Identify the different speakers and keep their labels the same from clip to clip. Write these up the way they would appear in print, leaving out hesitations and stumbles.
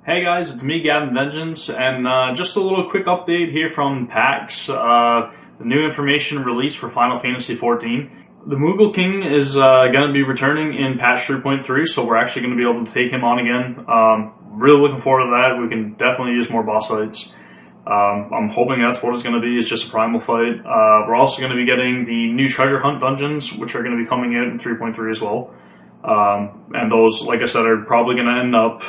Speaker 1: Hey guys, it's me, Gavin Vengeance, and just a little quick update here from PAX. The new information released for Final Fantasy XIV. The Moogle King is going to be returning in patch 3.3, so we're actually going to be able to take him on again. Really looking forward to that. We can definitely use more boss fights. I'm hoping that's what it's going to be. It's just a primal fight. We're also going to be getting the new treasure hunt dungeons, which are going to be coming out in 3.3 as well. And those, like I said, are probably going to end up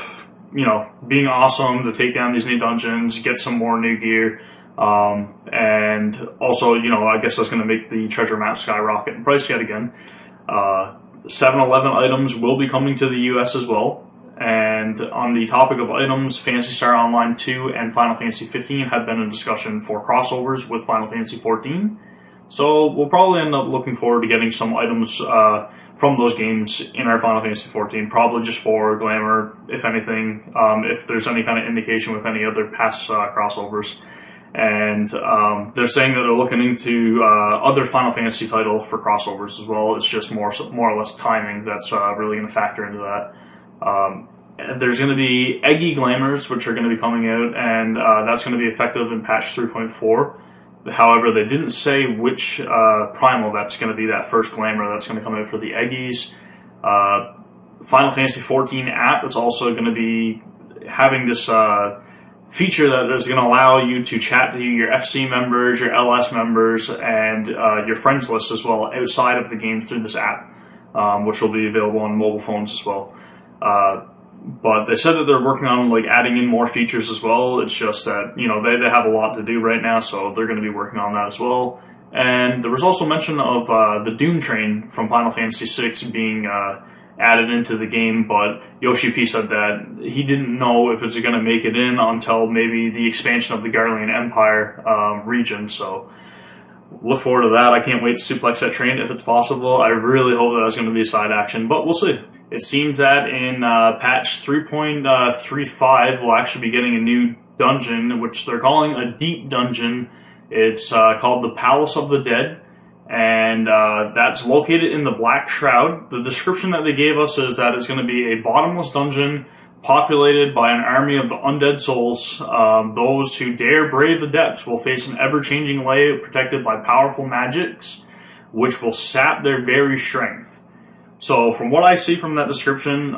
Speaker 1: being awesome to take down these new dungeons, get some more new gear, and also, I guess that's going to make the treasure map skyrocket in price yet again. 7-Eleven items will be coming to the US as well. And on the topic of items, Phantasy Star Online 2 and Final Fantasy XV have been in discussion for crossovers with Final Fantasy XIV. So we'll probably end up looking forward to getting some items from those games in our Final Fantasy XIV, probably just for glamour, if anything, if there's any kind of indication with any other past crossovers. And they're saying that they're looking into other Final Fantasy title for crossovers as well. It's just more or less timing that's really going to factor into that. There's going to be Eggy Glamours, which are going to be coming out, and that's going to be effective in patch 3.4. However, they didn't say which primal that's going to be that first glamour that's going to come out for the Eggies. Final Fantasy XIV app is also going to be having this feature that is going to allow you to chat to your FC members, your LS members, and your friends list as well outside of the game through this app, which will be available on mobile phones as well. But they said that they're working on adding in more features as well. It's just that they have a lot to do right now, so they're going to be working on that as well. And there was also mention of the Doom Train from Final Fantasy VI being added into the game, but Yoshi P said that he didn't know if it's going to make it in until maybe the expansion of the Garlean Empire region. So look forward to that. I can't wait to suplex that train if it's possible. I really hope that that's going to be a side action, but we'll see. It seems that in patch 3.35 we'll actually be getting a new dungeon, which they're calling a deep dungeon. It's called the Palace of the Dead, and that's located in the Black Shroud. The description that they gave us is that it's going to be a bottomless dungeon populated by an army of the undead souls. Those who dare brave the depths will face an ever-changing layout protected by powerful magics, which will sap their very strength. So from what I see from that description,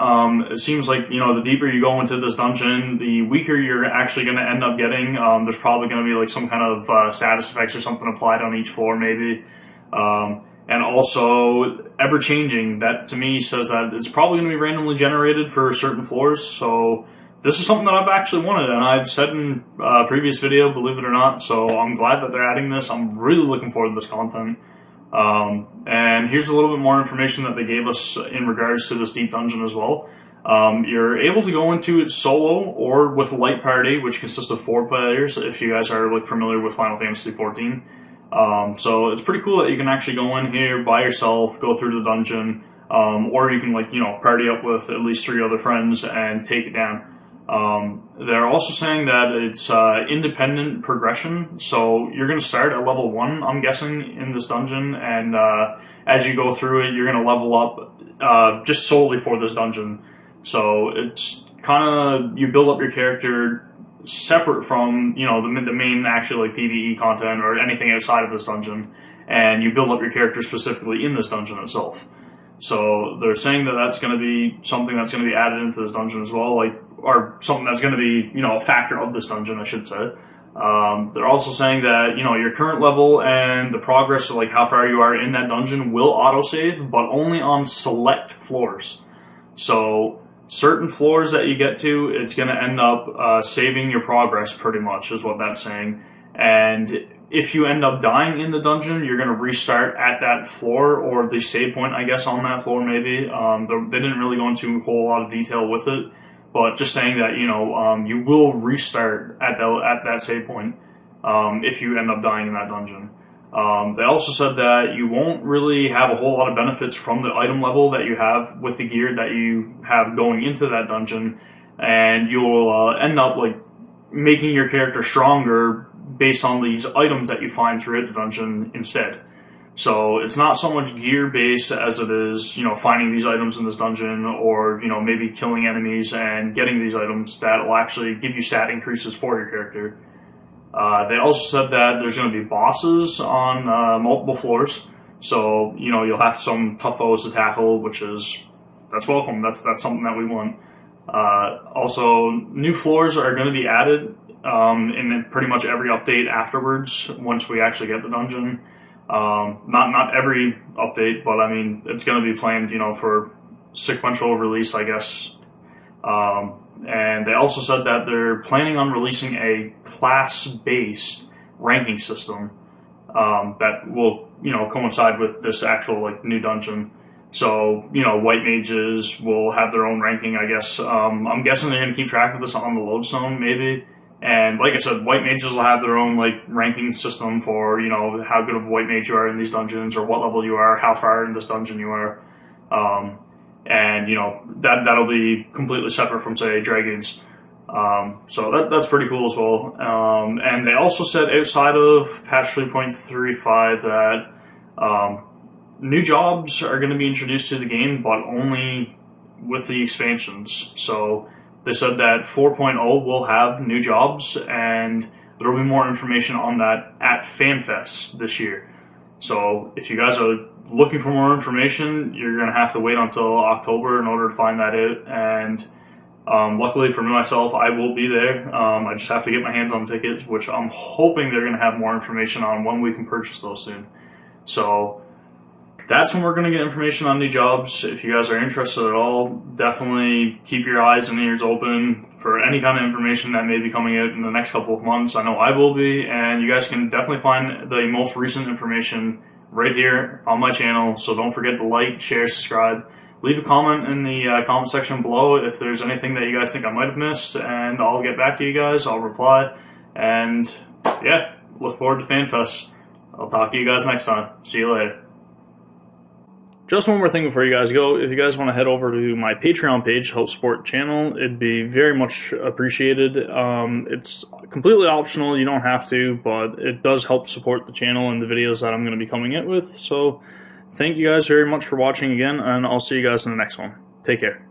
Speaker 1: it seems like, the deeper you go into this dungeon, the weaker you're actually going to end up getting. There's probably going to be some kind of status effects or something applied on each floor maybe. And also ever-changing. That to me says that it's probably going to be randomly generated for certain floors. So this is something that I've actually wanted, and I've said in a previous video, believe it or not. So I'm glad that they're adding this. I'm really looking forward to this content. And here's a little bit more information that they gave us in regards to this deep dungeon as well. You're able to go into it solo or with a light party, which consists of 4 players, if you guys are familiar with Final Fantasy XIV. So it's pretty cool that you can actually go in here by yourself, go through the dungeon, or you can party up with at least 3 other friends and take it down. They're also saying that it's independent progression, so you're going to start at level 1, I'm guessing, in this dungeon, and as you go through it, you're going to level up just solely for this dungeon. So it's kind of, you build up your character separate from, the main actual PvE content or anything outside of this dungeon, and you build up your character specifically in this dungeon itself. So they're saying that that's going to be something that's going to be added into this dungeon as well, or something that's going to be, a factor of this dungeon, I should say. They're also saying that, your current level and the progress, so how far you are in that dungeon, will autosave, but only on select floors. So certain floors that you get to, it's going to end up saving your progress pretty much, is what that's saying. And if you end up dying in the dungeon, you're going to restart at that floor, or the save point, I guess, on that floor maybe. They didn't really go into a whole lot of detail with it, but just saying that, you will restart at that save point if you end up dying in that dungeon. They also said that you won't really have a whole lot of benefits from the item level that you have with the gear that you have going into that dungeon, and you'll end up making your character stronger based on these items that you find throughout the dungeon instead. So it's not so much gear based as it is, you know, finding these items in this dungeon, or, you know, maybe killing enemies and getting these items that will actually give you stat increases for your character. They also said that there's going to be bosses on multiple floors. So, you know, you'll have some tough foes to tackle, that's welcome. That's something that we want. Also, new floors are going to be added in pretty much every update afterwards once we actually get the dungeon. Not every update, but I mean, it's going to be planned, you know, for sequential release, I guess. And they also said that they're planning on releasing a class-based ranking system that will, you know, coincide with this actual, like, new dungeon. So, you know, white mages will have their own ranking, I guess. I'm guessing they're going to keep track of this on the lodestone, maybe. And like I said, white mages will have their own, like, ranking system for, you know, how good of a white mage you are in these dungeons, or what level you are, how far in this dungeon you are. And, you know, that'll be completely separate from, say, dragons. So that's pretty cool as well. And they also said outside of patch 3.35 that new jobs are going to be introduced to the game, but only with the expansions. So they said that 4.0 will have new jobs, and there will be more information on that at FanFest this year. So if you guys are looking for more information, you're going to have to wait until October in order to find that out. And luckily for myself, I will be there. I just have to get my hands on tickets, which I'm hoping they're going to have more information on when we can purchase those soon. So that's when we're going to get information on new jobs. If you guys are interested at all, definitely keep your eyes and ears open for any kind of information that may be coming out in the next couple of months. I know I will be, and you guys can definitely find the most recent information right here on my channel. So don't forget to like, share, subscribe. Leave a comment in the comment section below if there's anything that you guys think I might have missed, and I'll get back to you guys. I'll reply. And yeah, look forward to FanFest. I'll talk to you guys next time. See you later. Just one more thing before you guys go. If you guys want to head over to my Patreon page to help support the channel, it'd be very much appreciated. It's completely optional. You don't have to, but it does help support the channel and the videos that I'm going to be coming out with. So thank you guys very much for watching again, and I'll see you guys in the next one. Take care.